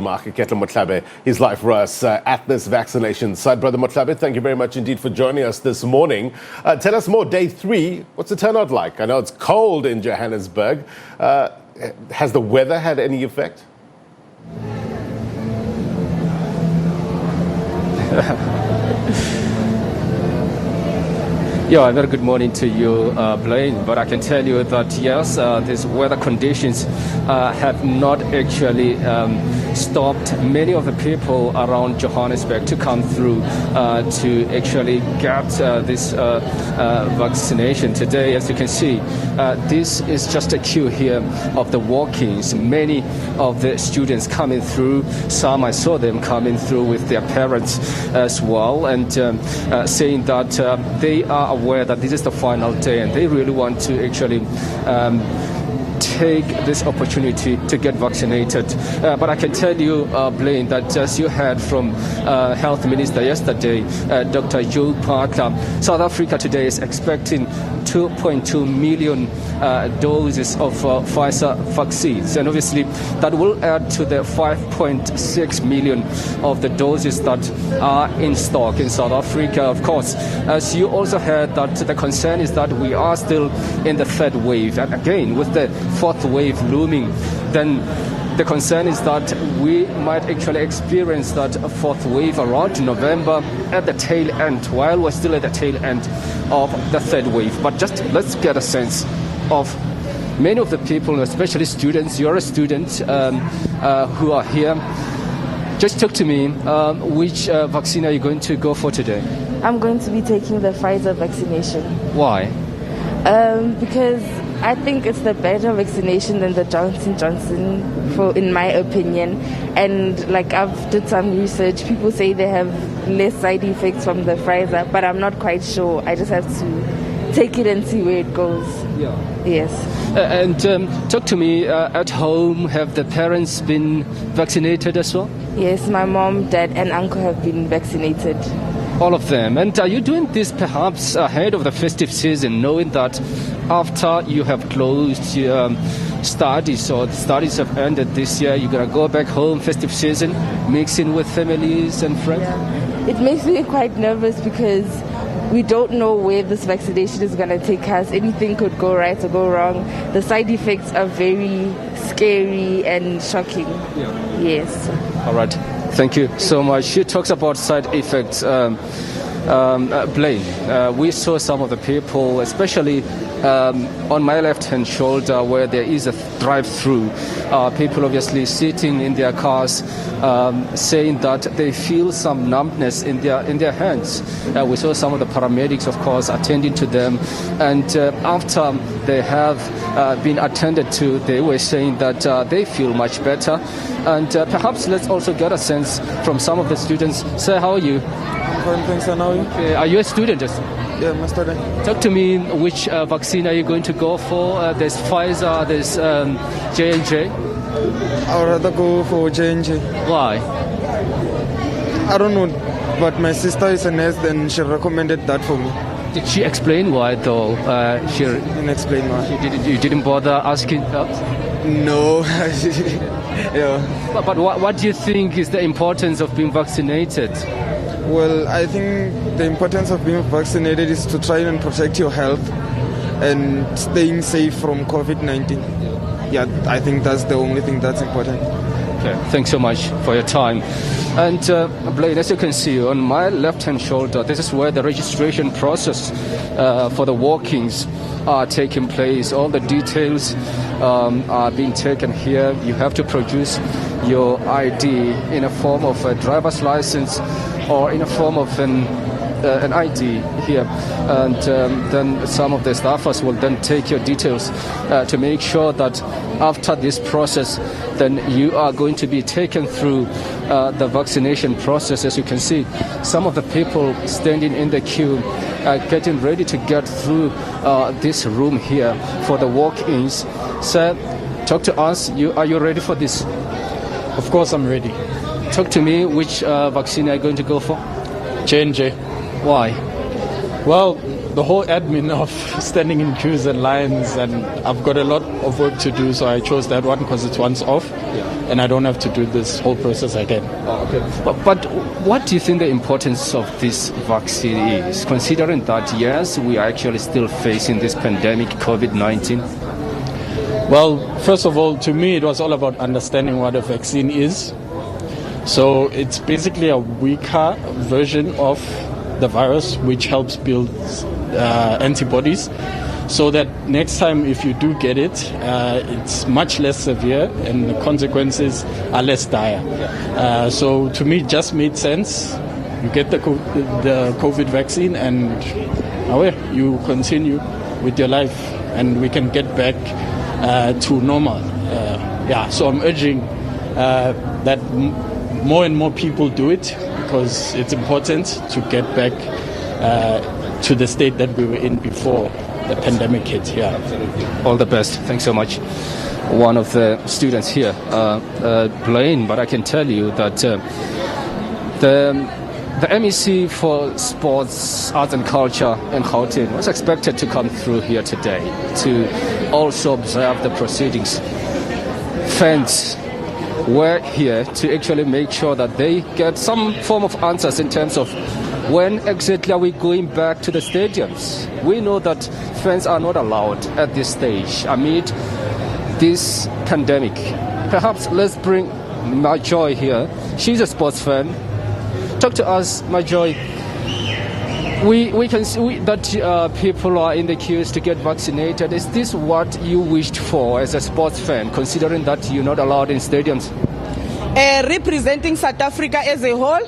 Maageketla Mohlabe Is live for us at this vaccination site. Brother Mohlabe, thank you very much indeed for joining us this morning. Tell us more, day 3, what's the turnout like? I know it's cold in Johannesburg. Has the weather had any effect? Yeah, a very good morning to you, Blaine. But I can tell you that yes, these weather conditions have not actually stopped many of the people around Johannesburg to come through to actually get this vaccination today. As you can see, this is just a queue here of the walk-ins. Many of the students coming through. Some I saw them coming through with their parents as well, and saying that they are aware that this is the final day and they really want to actually take this opportunity to get vaccinated. But I can tell you, Blaine, that as you heard from Health Minister yesterday, Dr. Joe Parker, South Africa today is expecting 2.2 million doses of Pfizer vaccines. And obviously that will add to the 5.6 million of the doses that are in stock in South Africa. Of course, as you also heard, that the concern is that we are still in the third wave. And again, with the fourth wave looming, then the concern is that we might actually experience that fourth wave around November at the tail end, while we're still at the tail end of the third wave. But just let's get a sense of many of the people, especially students. You're a student who are here. Just talk to me, which vaccine are you going to go for today? I'm going to be taking the Pfizer vaccination. Why? Because I think it's the better vaccination than the Johnson & Johnson, in my opinion. And like I've did some research, people say they have less side effects from the Pfizer, but I'm not quite sure. I just have to take it and see where it goes. Yeah. Yes. And talk to me, at home, have the parents been vaccinated as well? Yes, my mom, dad and uncle have been vaccinated. All of them. And are you doing this perhaps ahead of the festive season, knowing that after you have closed your studies, or the studies have ended this year, you're going to go back home, festive season, mixing with families and friends? Yeah. It makes me quite nervous because we don't know where this vaccination is going to take us. Anything could go right or go wrong. The side effects are very scary and shocking. Yeah. Yes. All right. Thank you so much. She talks about side effects. Blaine, we saw some of the people, especially on my left-hand shoulder where there is a drive-through, people obviously sitting in their cars, saying that they feel some numbness in their hands. We saw some of the paramedics, of course, attending to them, and after they have been attended to, they were saying that they feel much better. And perhaps let's also get a sense from some of the students. Sir, how are you? I'm fine, thanks. And how are you? Are you a student? Yeah, I'm a student. Talk to me, which vaccine are you going to go for? There's Pfizer, there's J&J. I'd rather go for J&J. Why? I don't know, but my sister is a nurse and she recommended that for me. Did she explain why, though? She didn't explain why. You didn't bother asking? No. Yeah. But what do you think is the importance of being vaccinated? Well, I think the importance of being vaccinated is to try and protect your health and staying safe from COVID-19. Yeah, I think that's the only thing that's important. Okay, thanks so much for your time. And Blaine, as you can see on my left-hand shoulder, this is where the registration process for the walk-ins are taking place. All the details are being taken here. You have to produce your ID in a form of a driver's license or in a form of an ID here, and then some of the staffers will then take your details to make sure that after this process, then you are going to be taken through the vaccination process. As you can see, some of the people standing in the queue getting ready to get through this room here for the walk-ins. Sir, talk to us. Are you ready for this? Of course I'm ready. Talk to me, which vaccine are you going to go for? J&J. Why? Well, the whole admin of standing in queues and lines, and I've got a lot of work to do, so I chose that one because it's once off, and I don't have to do this whole process again. But what do you think the importance of this vaccine is, considering that, yes, we are actually still facing this pandemic, COVID-19? Well, first of all, to me, it was all about understanding what a vaccine is. So it's basically a weaker version of the virus, which helps build antibodies, so that next time if you do get it, it's much less severe and the consequences are less dire. So to me, it just made sense. You get the COVID vaccine and away you continue with your life, and we can get back to normal. So I'm urging that more and more people do it, because it's important to get back to the state that we were in before the pandemic hit. All the best. Thanks so much. One of the students here, Blaine, but I can tell you that the MEC for Sports, Arts and Culture in Gauteng was expected to come through here today to also observe the proceedings. Fans were here to actually make sure that they get some form of answers in terms of when exactly are we going back to the stadiums. We know that fans are not allowed at this stage amid this pandemic. Perhaps let's bring Majoy here. She's a sports fan. Talk to us, Majoy. We can see that people are in the queues to get vaccinated. Is this what you wished for as a sports fan, considering that you're not allowed in stadiums? Representing South Africa as a whole,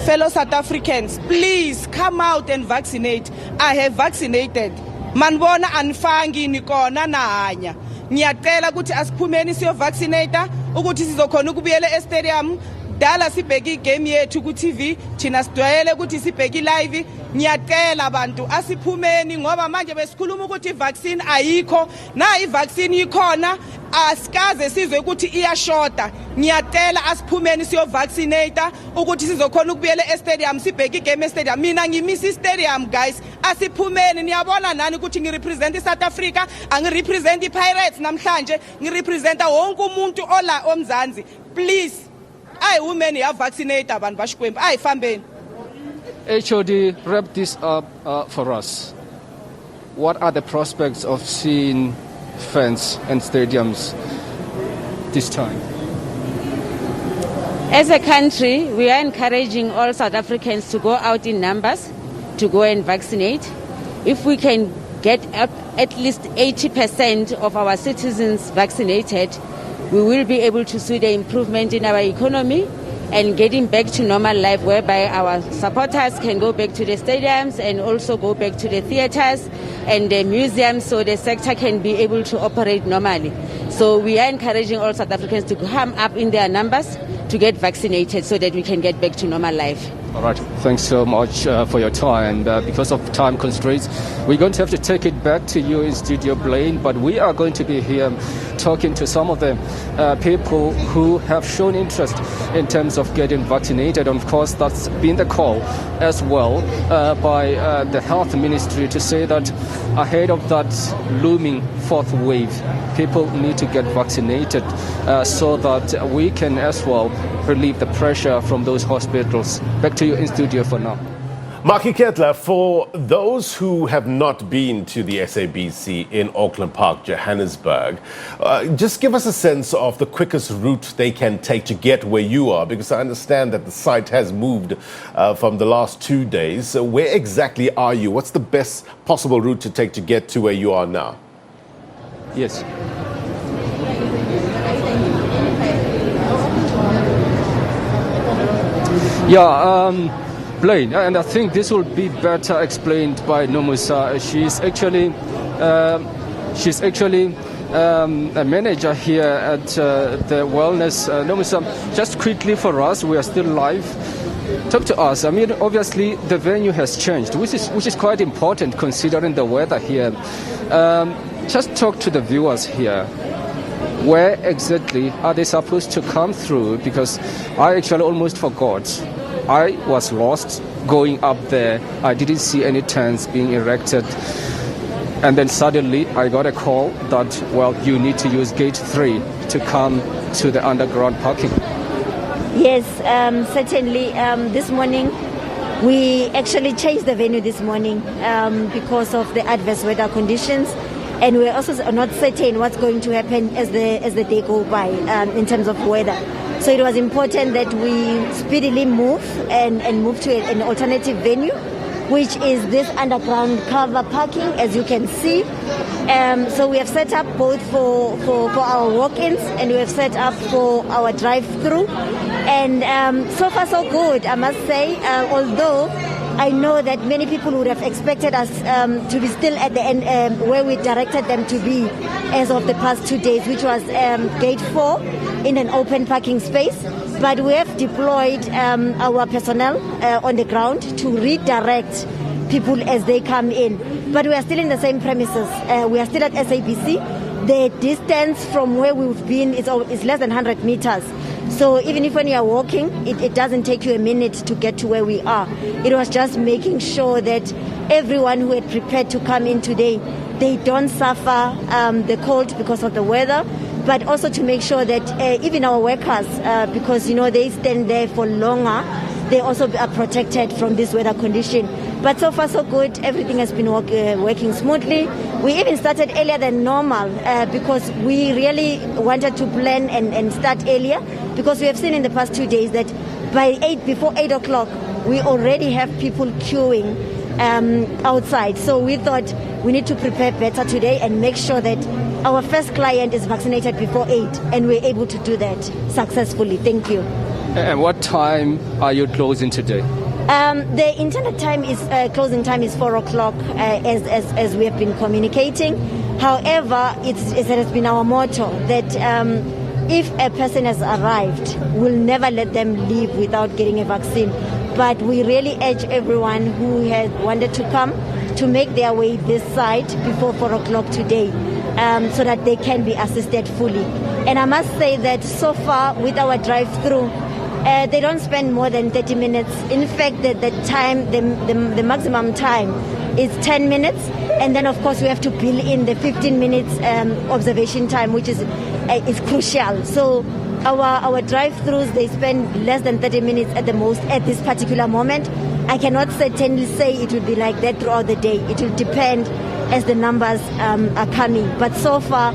fellow South Africans, please come out and vaccinate. I have vaccinated. Manbona anfangi nikona na hanya. Ngiyacela ukuthi asiphumeni siyo vaccinate ukuthi sizokhona ukubuyela e-stadium. Dala sibheki game yethu ku TV, thina sidwayele ukuthi sibheki live. Ngiyacela abantu asiphumeni ngoba manje besikhuluma ukuthi vaccine ayikho, na i-vaccine ikhona asikaze sizwe ukuthi iyashota. Ngiyacela asiphumeni siyo vaccinate ukuthi sizokhona ukubuyela e-stadium sibheki game e-stadium. Mina ngimisa i-stadium guys, asiphumeni. Niyabona nani ukuthi ngirepresent i-South Africa, angirepresent i-Pirates namhlanje, ngirepresenta wonke umuntu ola omzansi. Please, I women have vaccinated abantu bashikwembu. Ayi fambeni. HOD, wrap this up for us. What are the prospects of seeing fans and stadiums this time? As a country, we are encouraging all South Africans to go out in numbers to go and vaccinate. If we can get at least 80% of our citizens vaccinated, we will be able to see the improvement in our economy and getting back to normal life, whereby our supporters can go back to the stadiums and also go back to the theaters and the museums, so the sector can be able to operate normally. So we are encouraging all South Africans to come up in their numbers to get vaccinated so that we can get back to normal life. All right. Thanks so much for your time. And because of time constraints, we're going to have to take it back to you in Studio Blaine. But we are going to be here talking to some of the people who have shown interest in terms of getting vaccinated. And of course, that's been the call as well by the Health Ministry to say that ahead of that looming fourth wave, people need to get vaccinated so that we can as well relieve the pressure from those hospitals. Back to you in studio for now. Maageketla, for those who have not been to the SABC in Auckland Park, Johannesburg, just give us a sense of the quickest route they can take to get where you are, because I understand that the site has moved from the last 2 days. So where exactly are you? What's the best possible route to take to get to where you are now? Yes. Blaine, and I think this will be better explained by Nomusa. She's actually a manager here at the Wellness. Nomusa, just quickly for us, we are still live. Talk to us. I mean, obviously the venue has changed, which is quite important considering the weather here. Just talk to the viewers here. Where exactly are they supposed to come through? Because I actually almost forgot. I was lost going up there. I didn't see any tents being erected. And then suddenly I got a call that, well, you need to use gate 3 to come to the underground parking. Yes, certainly. This morning, we actually changed the venue this morning because of the adverse weather conditions. And we're also not certain what's going to happen as the day go by in terms of weather. So it was important that we speedily move and move to an alternative venue, which is this underground cover parking, as you can see. So we have set up both for our walk-ins, and we have set up for our drive-through. And so far so good, I must say, although I know that many people would have expected us to be still at the end where we directed them to be as of the past 2 days, which was gate 4 in an open parking space. But we have deployed our personnel on the ground to redirect people as they come in. But we are still in the same premises. We are still at SABC. The distance from where we've been is less than 100 meters. So even if when you are walking, it doesn't take you a minute to get to where we are. It was just making sure that everyone who had prepared to come in today, they don't suffer the cold because of the weather, but also to make sure that even our workers, because they stand there for longer, they also are protected from this weather condition. But so far so good, everything has been working smoothly. We even started earlier than normal because we really wanted to plan and start earlier, because we have seen in the past 2 days that before 8 o'clock, we already have people queuing outside. So we thought we need to prepare better today and make sure that our first client is vaccinated before 8, and we're able to do that successfully. Thank you. And what time are you closing today? The intended time is closing time is 4 o'clock, as we have been communicating. However, it has been our motto that if a person has arrived, we'll never let them leave without getting a vaccine. But we really urge everyone who has wanted to come to make their way this side before 4 o'clock today, so that they can be assisted fully. And I must say that so far with our drive-through, they don't spend more than 30 minutes. In fact, the maximum time is 10 minutes. And then, of course, we have to build in the 15 minutes observation time, which is crucial. So our drive-throughs, they spend less than 30 minutes at the most at this particular moment. I cannot certainly say it will be like that throughout the day. It will depend as the numbers are coming. But so far,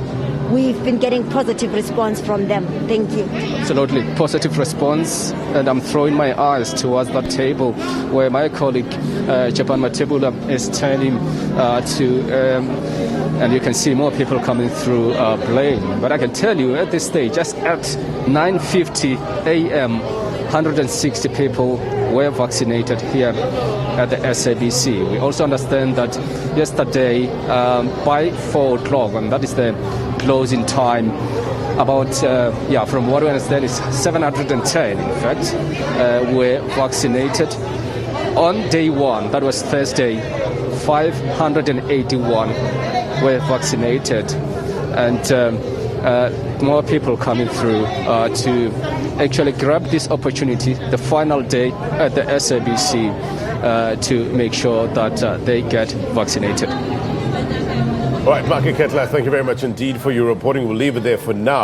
we've been getting positive response from them. Thank you. Absolutely, positive response. And I'm throwing my eyes towards that table where my colleague, Japan Matebula, is standing and you can see more people coming through plane. But I can tell you at this stage, just at 9:50 a.m., 160 people were vaccinated here at the SABC. We also understand that yesterday by 4 o'clock, and that is the closing time, about, from what we understand, is 710, in fact, were vaccinated. On day 1, that was Thursday, 581 were vaccinated, and more people coming through to actually grab this opportunity, the final day at the SABC, to make sure that they get vaccinated. All right, Maageketla, thank you very much indeed for your reporting. We'll leave it there for now.